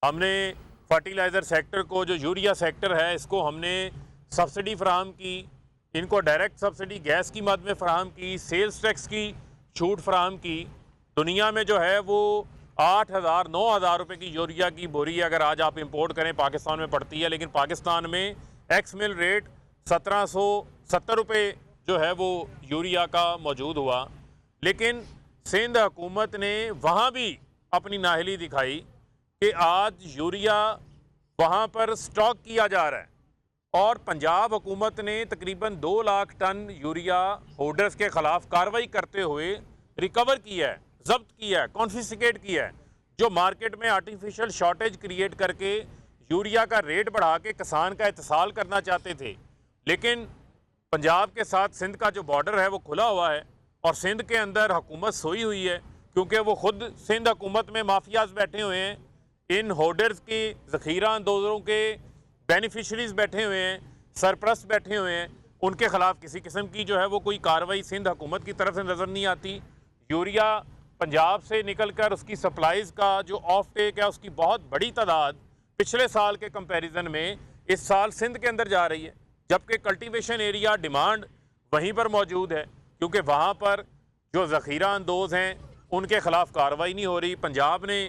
हमने fertiliser sector को, जो यूरिया सेक्टर है, इसको हमने सब्सिडी फ़राहम की, इनको डायरेक्ट सब्सिडी गैस की मद में फ़राहम की, सेल्स टैक्स की छूट फ़राहम की। दुनिया में जो है वो 8,000 9,000 रुपये की यूरिया की बोरी अगर आज आप इंपोर्ट करें पाकिस्तान में पड़ती है, लेकिन पाकिस्तान में एक्स मिल रेट 1770 रुपये जो है वो यूरिया का मौजूद हुआ। लेकिन सिंध हुकूमत ने वहाँ भी अपनी नाहली दिखाई कि आज यूरिया वहाँ पर स्टॉक किया जा रहा है और पंजाब हुकूमत ने तकरीबन 2 लाख टन यूरिया होल्डर्स के ख़िलाफ़ कार्रवाई करते हुए रिकवर किया है, जब्त किया है, कॉन्फिस्केट किया है, जो मार्केट में आर्टिफिशियल शॉर्टेज क्रिएट करके यूरिया का रेट बढ़ा के किसान का इत्तेसाल करना चाहते थे। लेकिन पंजाब के साथ सिंध का जो बॉर्डर है वो खुला हुआ है और सिंध के अंदर हुकूमत सोई हुई है, क्योंकि वो खुद सिंध हुकूमत में माफियाज बैठे हुए हैं, इन होल्डर्स की ज़ख़ीरा अंदोज़ों के बेनिफिशरीज बैठे हुए हैं, सरप्रस्त बैठे हुए हैं। उनके ख़िलाफ़ किसी किस्म की जो है वो कोई कार्रवाई सिंध हुकूमत की तरफ से नज़र नहीं आती। यूरिया पंजाब से निकल कर उसकी सप्लाईज़ का जो ऑफ टेक है उसकी बहुत बड़ी तादाद पिछले साल के कंपैरिजन में इस साल सिंध के अंदर जा रही है, जबकि कल्टीवेशन एरिया डिमांड वहीं पर मौजूद है, क्योंकि वहाँ पर जो ज़ख़ीरा अंदोज़ हैं उनके ख़िलाफ़ कार्रवाई नहीं हो रही। पंजाब ने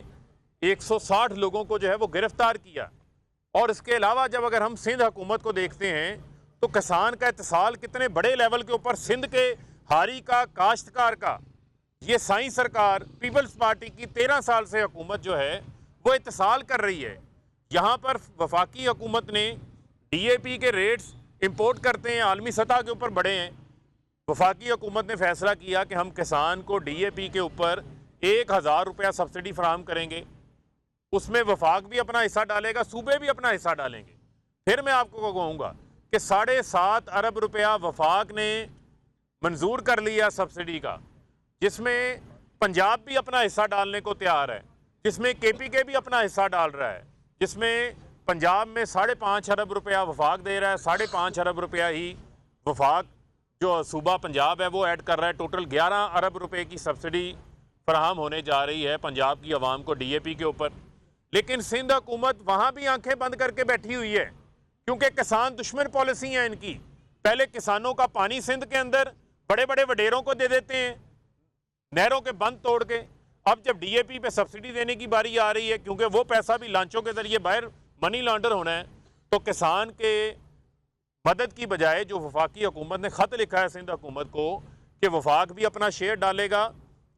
160 लोगों को जो है वो गिरफ़्तार किया। और इसके अलावा जब अगर हम सिंध हुकूमत को देखते हैं तो किसान का इत्तेसाल कितने बड़े लेवल के ऊपर सिंध के हारी का, काश्तकार का, ये साई सरकार पीपल्स पार्टी की 13 साल से हुकूमत जो है वो इत्तेसाल कर रही है। यहाँ पर वफाकी हुकूमत ने DAP के रेट्स इंपोर्ट करते हैं, आलमी सतह के ऊपर बढ़े हैं। वफाकी हुकूमत ने फैसला किया कि हम किसान को DAP के ऊपर 1,000 रुपया सब्सिडी फराहम करेंगे, उसमें वफाक भी अपना हिस्सा डालेगा, सूबे भी अपना हिस्सा डालेंगे। फिर मैं आपको कहूँगा कि 7.5 अरब रुपया वफाक ने मंजूर कर लिया सब्सिडी का, जिसमें पंजाब भी अपना हिस्सा डालने को तैयार है, जिसमें KPK भी अपना हिस्सा डाल रहा है, जिसमें पंजाब में 5.5 अरब रुपया वफाक दे रहा है, 5.5 अरब रुपया ही वफाक जो सूबा पंजाब है वो ऐड कर रहा है। टोटल 11 अरब रुपये की सब्सिडी फराहम होने जा रही है पंजाब की आवाम को DAP के ऊपर। लेकिन सिंध हुकूमत वहाँ भी आंखें बंद करके बैठी हुई है, क्योंकि किसान दुश्मन पॉलिसी है इनकी। पहले किसानों का पानी सिंध के अंदर बड़े बड़े वडेरों को दे देते हैं, नहरों के बंद तोड़ के। अब जब DAP पे सब्सिडी देने की बारी आ रही है, क्योंकि वो पैसा भी लांचों के जरिए बाहर मनी लॉन्डर होना है, तो किसान के मदद की बजाय जो वफाकी हुकूमत ने ख़त लिखा है सिंध हुकूमत को कि वफाक भी अपना शेयर डालेगा,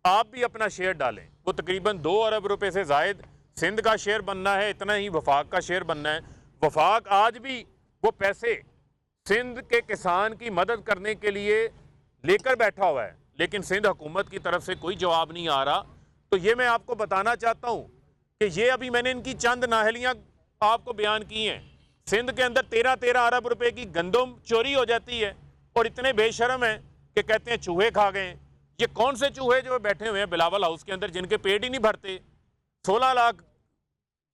आप भी अपना शेयर डालें, वो तकरीबन 2 अरब रुपये से ज़ायद सिंध का शेयर बनना है, इतना ही वफाक का शेयर बनना है। वफाक आज भी वो पैसे सिंध के किसान की मदद करने के लिए लेकर बैठा हुआ है, लेकिन सिंध हुकूमत की तरफ से कोई जवाब नहीं आ रहा। तो ये मैं आपको बताना चाहता हूँ कि ये अभी मैंने इनकी चंद नाहलियाँ आपको बयान की हैं। सिंध के अंदर 13-13 अरब रुपए की गंदम चोरी हो जाती है और इतने बेशर्म हैं कि कहते हैं चूहे खा गए। ये कौन से चूहे जो बैठे हुए हैं बिलावल हाउस के अंदर, जिनके पेट ही नहीं भरते। 16 लाख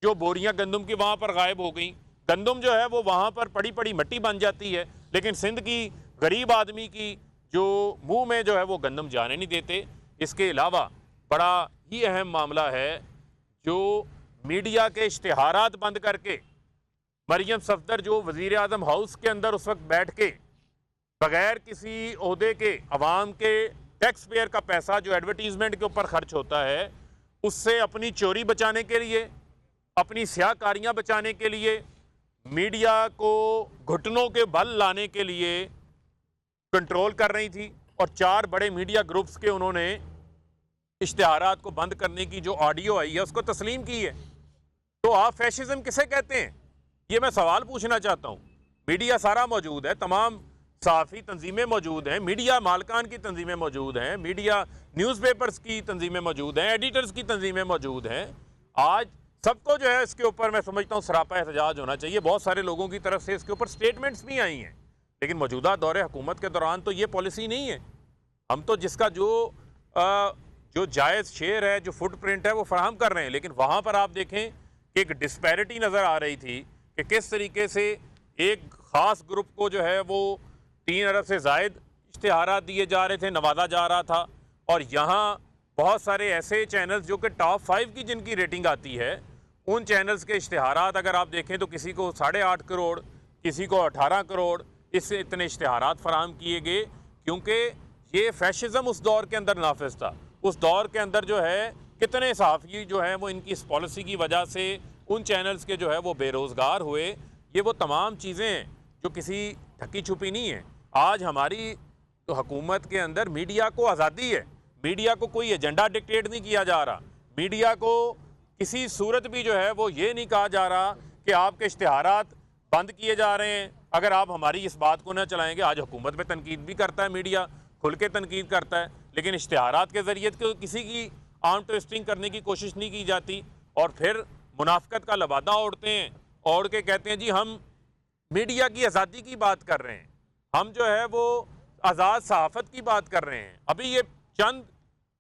जो बोरियां गंदम की वहाँ पर गायब हो गई। गंदम जो है वो वहाँ पर पड़ी पड़ी मिट्टी बन जाती है, लेकिन सिंध की गरीब आदमी की जो मुंह में जो है वो गंदम जाने नहीं देते। इसके अलावा बड़ा ही अहम मामला है जो मीडिया के इश्तिहारात बंद करके मरियम सफदर जो वज़ीर आज़म हाउस के अंदर उस वक्त बैठ के बग़ैर किसी ओहदे के अवाम के टैक्स पेयर का पैसा जो एडवर्टीज़मेंट के ऊपर खर्च होता है, उससे अपनी चोरी बचाने के लिए, अपनी स्याहकारियाँ बचाने के लिए, मीडिया को घुटनों के बल लाने के लिए कंट्रोल कर रही थी। और 4 बड़े मीडिया ग्रुप्स के उन्होंने इश्तिहारात को बंद करने की जो ऑडियो आई है उसको तस्लीम की है। तो आप फैशिज्म किसे कहते हैं, ये मैं सवाल पूछना चाहता हूँ। मीडिया सारा मौजूद है, तमाम सहाफ़ी तंजीमें मौजूद हैं, मीडिया मालकान की तंजीमें मौजूद हैं, मीडिया न्यूज़पेपर्स की तंजीमें मौजूद हैं, एडिटर्स की तंजीमें मौजूद हैं। आज सबको जो है इसके ऊपर मैं समझता हूँ सरापा एहतजाज होना चाहिए। बहुत सारे लोगों की तरफ से इसके ऊपर स्टेटमेंट्स भी आई हैं, लेकिन मौजूदा दौरे हुकूमत के दौरान तो ये पॉलिसी नहीं है। हम तो जिसका जो जायज़ शेयर है, जो फुटप्रिंट है वो फराहम कर रहे हैं, लेकिन वहाँ पर आप देखें कि एक डिस्पैरिटी नज़र आ रही थी कि किस तरीके से एक ख़ास ग्रुप को जो है वो 3 अरब से ज़ायद इश्तिहारात दिए जा रहे थे, नवाजा जा रहा था। और यहाँ बहुत सारे ऐसे चैनल्स जो कि टॉप 5 की जिनकी रेटिंग आती है उन चैनल्स के इश्तिहारात अगर आप देखें तो किसी को 8.5 करोड़, किसी को 18 करोड़, इससे इतने इश्तिहारात फराहम किए गए, क्योंकि ये फैशिज़म उस दौर के अंदर नाफिज था। उस दौर के अंदर जो है कितने सहाफ़ी जो है वो इनकी इस पॉलिसी की वजह से उन चैनल्स के जो है वो बेरोज़गार हुए। ये वो तमाम चीज़ें हैं जो किसी ढकी छुपी नहीं है। आज हमारी तो हुकूमत के अंदर मीडिया को आज़ादी है, मीडिया को कोई एजेंडा डिक्टेट नहीं किया जा रहा, मीडिया को किसी सूरत भी जो है वो ये नहीं कहा जा रहा कि आपके इश्तिहारात बंद किए जा रहे हैं अगर आप हमारी इस बात को न चलाएंगे। आज हुकूमत पे तनकीद भी करता है मीडिया, खुल के तनकीद करता है, लेकिन इश्तिहारात के ज़रिए तो किसी की आर्म ट्विस्टिंग करने की कोशिश नहीं की जाती। और फिर मुनाफिकत का लबादा ओढ़ते हैं, ओढ़ के कहते हैं जी हम मीडिया की आज़ादी की बात कर रहे हैं, हम जो है वो आज़ाद सहाफ़त की बात कर रहे हैं। अभी ये चंद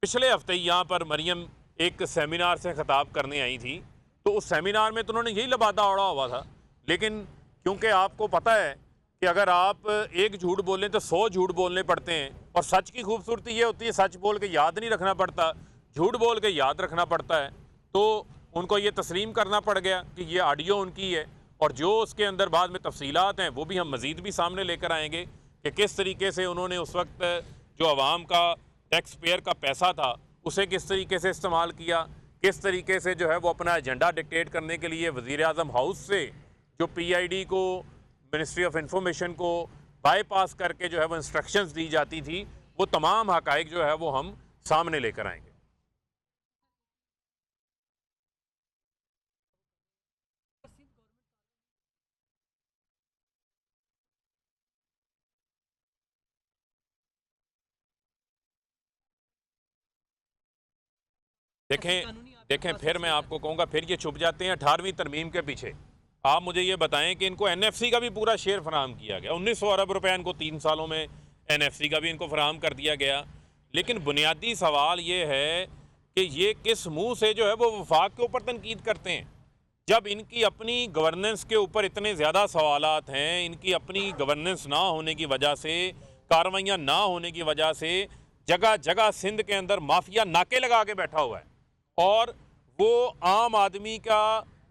पिछले हफ्ते यहाँ पर मरियम एक सेमिनार से ख़िताब करने आई थी, तो उस सेमिनार में तो उन्होंने यही लबादा ओढ़ा हुआ था। लेकिन क्योंकि आपको पता है कि अगर आप एक झूठ बोलें तो 100 झूठ बोलने पड़ते हैं, और सच की खूबसूरती ये होती है सच बोल के याद नहीं रखना पड़ता, झूठ बोल के याद रखना पड़ता है। तो उनको ये तस्लीम करना पड़ गया कि ये ऑडियो उनकी है, और जो उसके अंदर बाद में तफसीलात हैं वो भी हम मज़ीद भी सामने लेकर आएंगे कि किस तरीके से उन्होंने उस वक्त जो आवाम का टैक्स पेयर का पैसा था उसे किस तरीके से इस्तेमाल किया, किस तरीके से जो है वो अपना एजेंडा डिक्टेट करने के लिए वज़ीर आज़म हाउस से जो PID को, मिनिस्ट्री ऑफ इंफॉर्मेशन को बाईपास करके जो है वो इंस्ट्रक्शंस दी जाती थी, वो तमाम हक़ाइक़ जो है वो हम सामने लेकर आएंगे। देखें फिर मैं आपको कहूँगा, फिर ये छुप जाते हैं 18वीं तरमीम के पीछे। आप मुझे ये बताएं कि इनको NFC का भी पूरा शेयर फराहम किया गया, 1900 अरब रुपया इनको 3 सालों में NFC का भी इनको फराहम कर दिया गया। लेकिन बुनियादी सवाल ये है कि ये किस मुंह से जो है वो वफाक के ऊपर तनकीद करते हैं, जब इनकी अपनी गवर्नेंस के ऊपर इतने ज़्यादा सवालात हैं, इनकी अपनी गवर्नेंस ना होने की वजह से, कार्रवाइयाँ ना होने की वजह से जगह जगह सिंध के अंदर माफिया नाके लगा के बैठा हुआ है, और वो आम आदमी का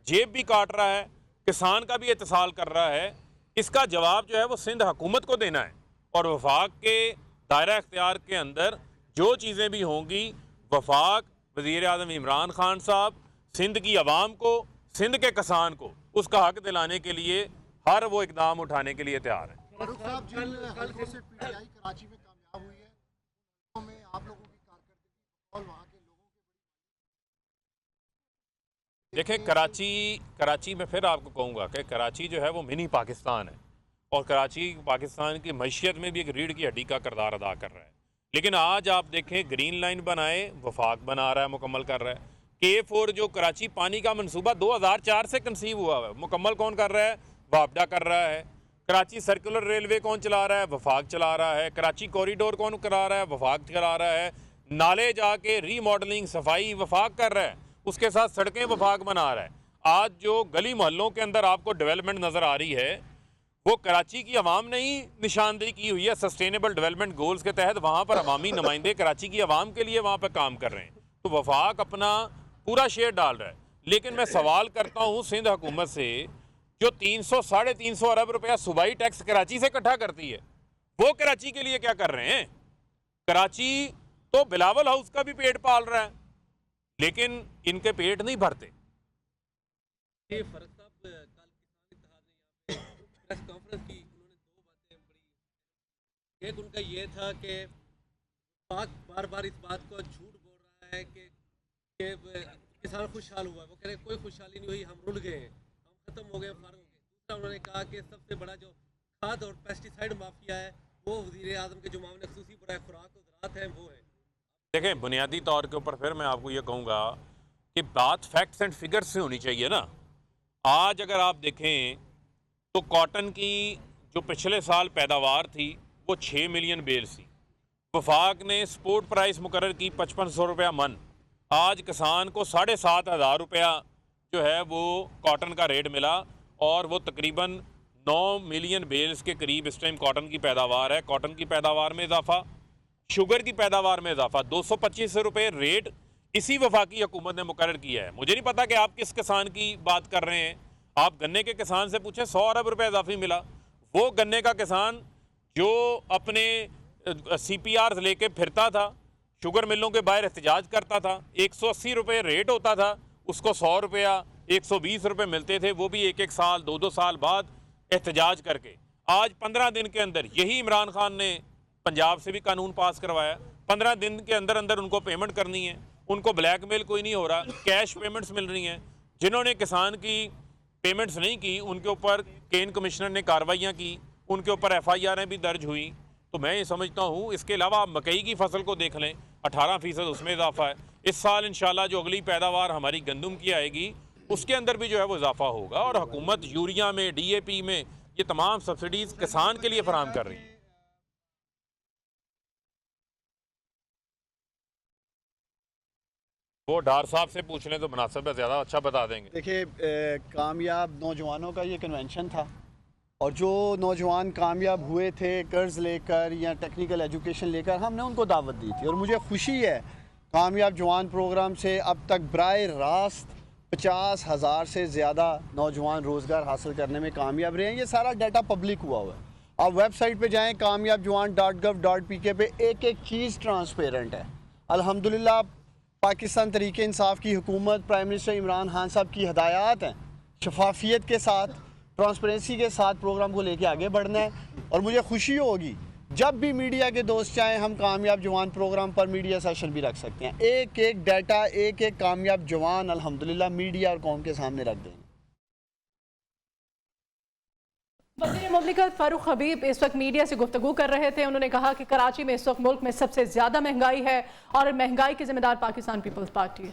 जेब भी काट रहा है, किसान का भी इत्तेसाल कर रहा है। इसका जवाब जो है वो सिंध हुकूमत को देना है, और वफाक के दायरा इख्तियार के अंदर जो चीज़ें भी होंगी, वफाक, वज़ीर आज़म इमरान खान साहब सिंध की आवाम को, सिंध के किसान को उसका हक दिलाने के लिए हर वो इकदाम उठाने के लिए तैयार है। फारूक साहब, जिन हल्कों से PTI कराची में कामयाब हुई है, में आप लोगों की कारकर्दगी और वहाँ के लोगों के देखें, कराची में फिर आपको कहूँगा कि कराची जो है वो मिनी पाकिस्तान है, और कराची पाकिस्तान की मैशियत में भी एक रीढ़ की हड्डी का किरदार अदा कर रहा है। लेकिन आज आप देखें, ग्रीन लाइन बनाए वफाक बना रहा है, मुकम्मल कर रहा है। K4 जो कराची पानी का मनसूबा 2004 से कंसीव हुआ है, मुकम्मल कौन कर रहा है? वापडा कर रहा है। कराची सर्कुलर रेलवे कौन चला रहा है? वफाक चला रहा है। कराची कॉरिडोर कौन करा रहा है? वफाक चला रहा है। नाले जाके रीमॉडलिंग, सफाई वफाक कर रहा है, उसके साथ सड़कें वफाक बना रहा है। आज जो गली मोहल्लों के अंदर आपको डेवलपमेंट नज़र आ रही है, वो कराची की आवाम ने ही निशानदेही की हुई है सस्टेनेबल डेवलपमेंट गोल्स के तहत। वहाँ पर अवामी नुमाइंदे कराची की आवाम के लिए वहाँ पर काम कर रहे हैं, तो वफाक अपना पूरा शेयर डाल रहा है। लेकिन मैं सवाल करता हूँ सिंध हुकूमत से, जो 300-350 अरब रुपया सूबाई टैक्स कराची से इकट्ठा करती है, वो कराची के लिए क्या कर रहे हैं? कराची तो बिलावल हाउस का भी पेट पाल रहा है, लेकिन इनके पेट नहीं भरते। प्रेस कॉन्फ्रेंस की, उन्होंने 2 बातें बड़ी, एक उनका ये था कि पाक बार बार इस बात को झूठ बोल रहा है कि किसान खुशहाल हुआ है। वो कह रहे कोई खुशहाली नहीं हुई, हम रुल गए हैं, हम ख़त्म हो गए, फार हो गए। दूसरा उन्होंने कहा कि सबसे बड़ा जो खाद और पेस्टिसाइड माफिया है वो वज़ीर आज़म के जो मामले खुसूसी बुराए खुराक और ज़राअत हैं वो है। देखें, बुनियादी तौर के ऊपर फिर मैं आपको ये कहूँगा कि बात फैक्ट्स एंड फिगर्स से होनी चाहिए ना। आज अगर आप देखें तो कॉटन की जो पिछले साल पैदावार थी वो 6 मिलियन बेल्स थी। वफाक ने स्पोर्ट प्राइस मुकर्रर की 5500 रुपया मन। आज किसान को 7,500 रुपया जो है वो कॉटन का रेट मिला, और वो तकरीबन 9 मिलियन बेल्स के करीब इस टाइम कॉटन की पैदावार है। कॉटन की पैदावार में इजाफा, शुगर की पैदावार में इजाफा, 225 रुपये रेट इसी वफाकी हुकूमत ने मुकर्रर किया है। मुझे नहीं पता कि आप किस किसान की बात कर रहे हैं। आप गन्ने के किसान से पूछें, 100 अरब रुपए इजाफी मिला। वो गन्ने का किसान जो अपने CPR लेके फिरता था, शुगर मिलों के बाहर एहतजाज करता था, 180 रुपये रेट होता था, उसको 100 रुपया 120 रुपये मिलते थे, वो भी एक एक साल 2-2 साल बाद एहतजाज करके। आज 15 दिन के अंदर यही इमरान खान ने पंजाब से भी कानून पास करवाया। 15 दिन के अंदर अंदर उनको पेमेंट करनी है, उनको ब्लैकमेल कोई नहीं हो रहा, कैश पेमेंट्स मिल रही हैं। जिन्होंने किसान की पेमेंट्स नहीं की उनके ऊपर केन कमिश्नर ने कार्रवाइयाँ की, उनके ऊपर FIR भी दर्ज हुई। तो मैं ये समझता हूँ, इसके अलावा आप मकई की फसल को देख लें, 18% उसमें इजाफा है। इस साल इंशाल्लाह जो अगली पैदावार हमारी गंदम की आएगी उसके अंदर भी जो है वो इजाफा होगा, और हुकूमत यूरिया में, DAP में ये तमाम सब्सिडीज़ किसान के लिए फराहम कर रही है। वो डार साहब से पूछ लें तो मुनासिब है, ज़्यादा अच्छा बता देंगे। देखिए, कामयाब नौजवानों का ये कन्वेंशन था, और जो नौजवान कामयाब हुए थे कर्ज लेकर या टेक्निकल एजुकेशन लेकर, हमने उनको दावत दी थी। और मुझे खुशी है कामयाब जवान प्रोग्राम से अब तक बराह रास्त 50,000 से ज़्यादा नौजवान रोज़गार हासिल करने में कामयाब रहे हैं। ये सारा डाटा पब्लिक हुआ है। आप वेबसाइट पे जाएं, कामयाबजवान.gov.pk पे एक एक चीज़ ट्रांसपेरेंट है। अल्हम्दुलिल्लाह पाकिस्तान तरीके इंसाफ की हुकूमत, प्राइम मिनिस्टर इमरान खान साहब की हदायत हैं, शफाफियत के साथ, ट्रांसपेरेंसी के साथ प्रोग्राम को लेके आगे बढ़ना है। और मुझे खुशी होगी जब भी मीडिया के दोस्त चाहें, हम कामयाब जवान प्रोग्राम पर मीडिया सेशन भी रख सकते हैं। एक एक डाटा, एक एक कामयाब जवान अल्हम्दुलिल्लाह मीडिया और कौम के सामने रख देंगे। वज़ीर मुमलिकत फारूक हबीब इस वक्त मीडिया से गुफ्तगू कर रहे थे। उन्होंने कहा कि कराची में इस वक्त मुल्क में सबसे ज़्यादा महंगाई है और महंगाई की जिम्मेदार पाकिस्तान पीपल्स पार्टी है।